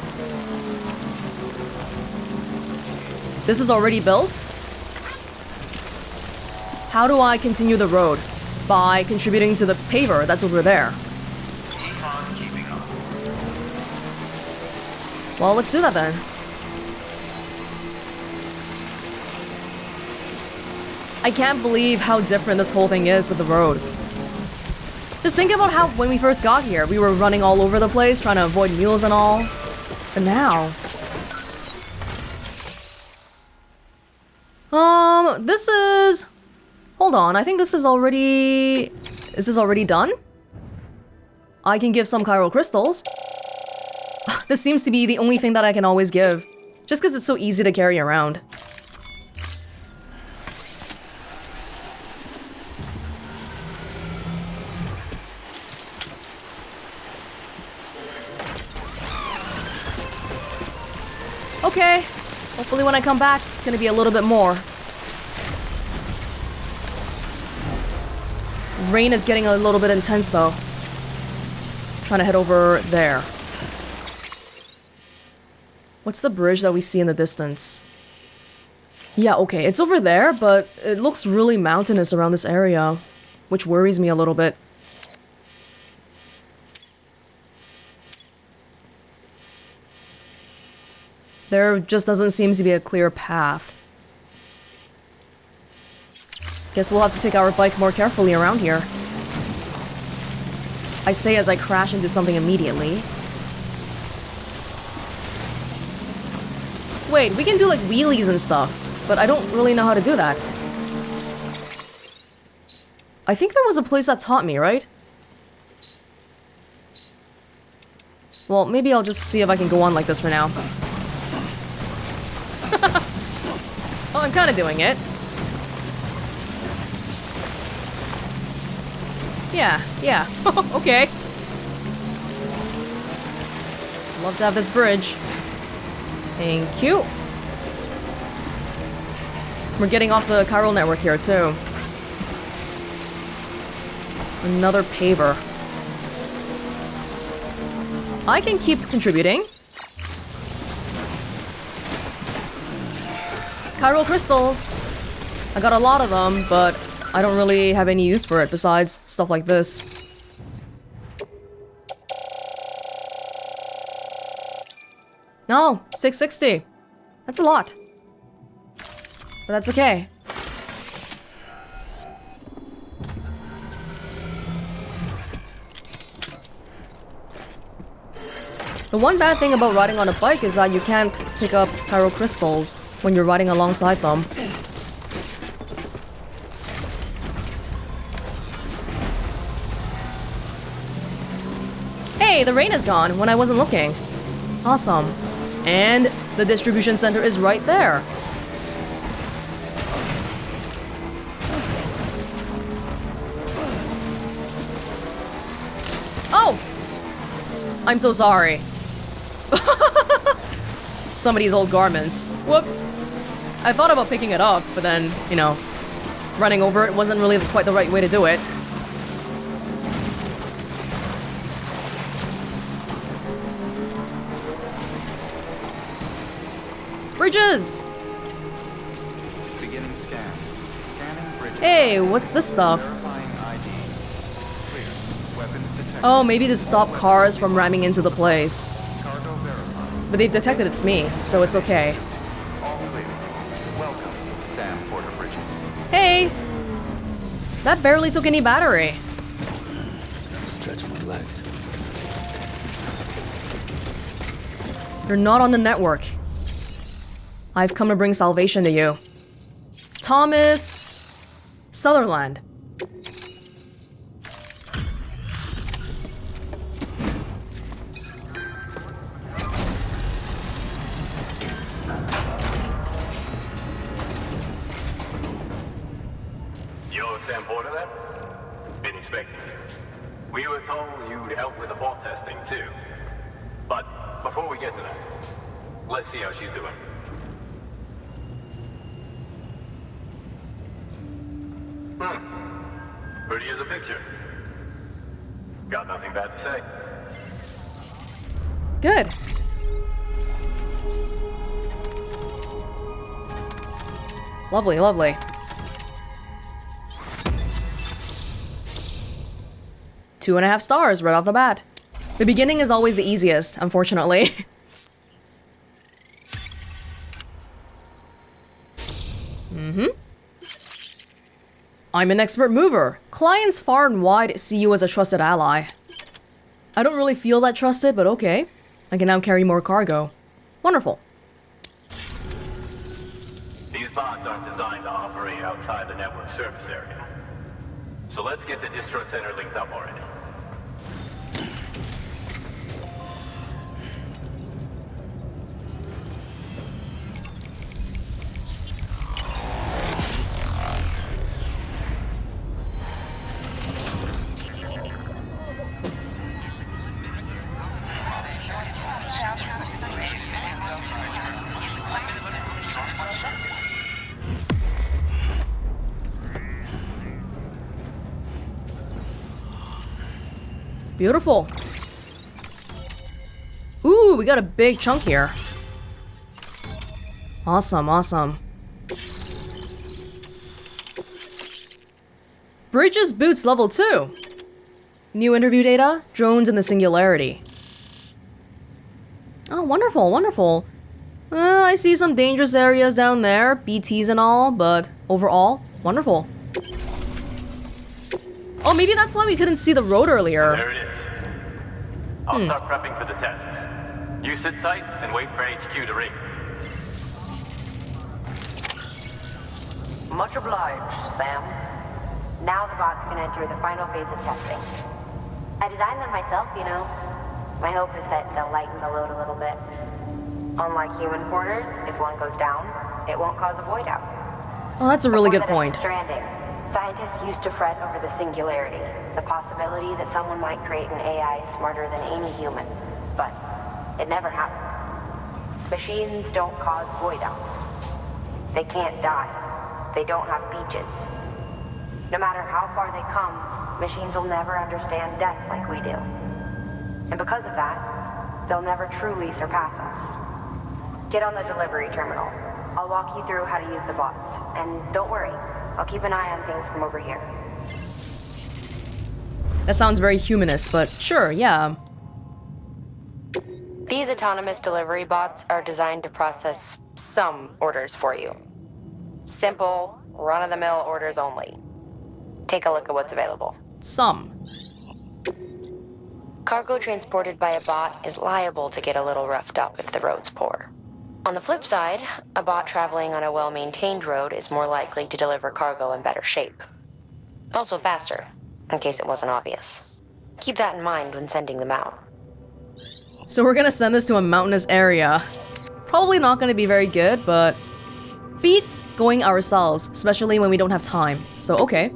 This is already built? How do I continue the road? By contributing to the paver that's over there. Keep on keeping up. Well, let's do that then. I can't believe how different this whole thing is with the road. Just think about how when we first got here, we were running all over the place, trying to avoid mules and all. But now... this is... Hold on, I think this is already... Is this already done? I can give some chiral crystals. This seems to be the only thing that I can always give. Just because it's so easy to carry around. Okay, hopefully when I come back, it's gonna be a little bit more. Rain is getting a little bit intense though. Trying to head over there. What's the bridge that we see in the distance? Yeah, okay, it's over there, but it looks really mountainous around this area, which worries me a little bit. There just doesn't seem to be a clear path. Guess we'll have to take our bike more carefully around here. I say as I crash into something immediately. Wait, we can do like wheelies and stuff, but I don't really know how to do that. I think there was a place that taught me, right? Well, maybe I'll just see if I can go on like this for now. Well, I'm kind of doing it. Yeah. Okay. Love to have this bridge. Thank you. We're getting off the chiral network here, too. Another paver. I can keep contributing. Chiral crystals. I got a lot of them, but I don't really have any use for it besides stuff like this. No, 660. That's a lot. But that's okay. The one bad thing about riding on a bike is that you can't pick up chiral crystals when you're riding alongside them. Hey, the rain is gone when I wasn't looking. Awesome. And the distribution center is right there. Oh! I'm so sorry. Somebody's old garments. Whoops. I thought about picking it up, but then, you know, running over it wasn't really quite the right way to do it. Bridges! Beginning scan. Scanning bridges. Hey, what's this stuff? Verifying ID. Clear. Weapons detected. Oh, maybe to stop cars from ramming into the place. Cargo verified. But they've detected it's me, so it's okay. All clear. Welcome, Sam Porter Bridges. Hey! That barely took any battery. Stretch my legs. You're not on the network. I've come to bring salvation to you. Thomas... Sutherland. You're Sam Porter then? Been expecting you. We were told you'd help with the vault testing too. But before we get to that, let's see how she's doing. Pretty as a picture. Got nothing bad to say. Good. Lovely, lovely. Two and a half stars right off the bat. The beginning is always the easiest, unfortunately. I'm an expert mover. Clients far and wide see you as a trusted ally. I don't really feel that trusted, but okay. I can now carry more cargo. Wonderful. These bots aren't designed to operate outside the network service area. So let's get the distro center linked up already. Beautiful. Ooh, we got a big chunk here. Awesome, awesome. Bridges boots level 2. New interview data, drones in the singularity. Oh, wonderful, wonderful. I see some dangerous areas down there, BTs and all, but overall, wonderful. Oh, maybe that's why we couldn't see the road earlier. There it is. I'll start prepping for the tests. You sit tight and wait for HQ to ring. Much obliged, Sam. Now the bots can enter the final phase of testing. I designed them myself, you know. My hope is that they'll lighten the load a little bit. Unlike human porters, if one goes down, it won't cause a void out. Oh, that's a really good point. Death Stranding, scientists used to fret over the singularity, the possibility that someone might create an AI smarter than any human. But it never happened. Machines don't cause void outs. They can't die. They don't have beaches. No matter how far they come, machines will never understand death like we do. And because of that, they'll never truly surpass us. Get on the delivery terminal. I'll walk you through how to use the bots. And don't worry, I'll keep an eye on things from over here. That sounds very humanist, but sure, yeah. These autonomous delivery bots are designed to process some orders for you. Simple, run-of-the-mill orders only. Take a look at what's available. Some. Cargo transported by a bot is liable to get a little roughed up if the road's poor. On the flip side, a bot traveling on a well-maintained road is more likely to deliver cargo in better shape. Also faster, in case it wasn't obvious. Keep that in mind when sending them out. So we're gonna send this to a mountainous area. Probably not gonna be very good, but beats going ourselves, especially when we don't have time. So okay.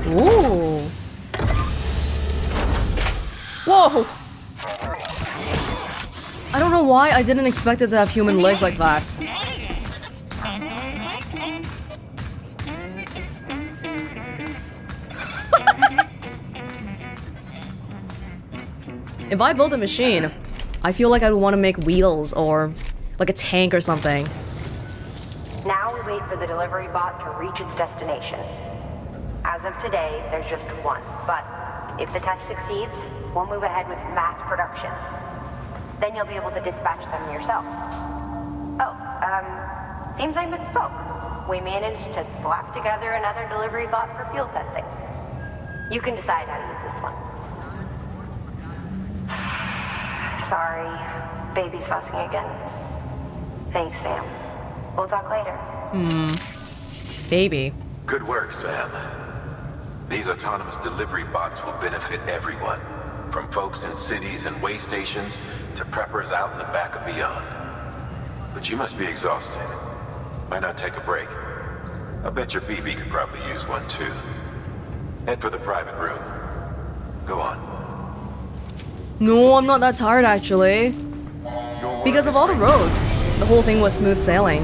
Ooh. Whoa! I don't know why I didn't expect it to have human legs like that. If I build a machine, I feel like I'd want to make wheels or like a tank or something. Now we wait for the delivery bot to reach its destination. As of today, there's just one, but if the test succeeds, we'll move ahead with mass production. Then you'll be able to dispatch them yourself. Oh, seems I misspoke. We managed to slap together another delivery bot for field testing. You can decide how to use this one. Sorry, baby's fussing again. Thanks, Sam. We'll talk later. Baby. Good work, Sam. These autonomous delivery bots will benefit everyone, from folks in cities and way stations to preppers out in the back and beyond. But you must be exhausted. Why not take a break? I bet your BB could probably use one too. Head for the private room. Go on. No, I'm not that tired actually. Because of all the roads, the whole thing was smooth sailing.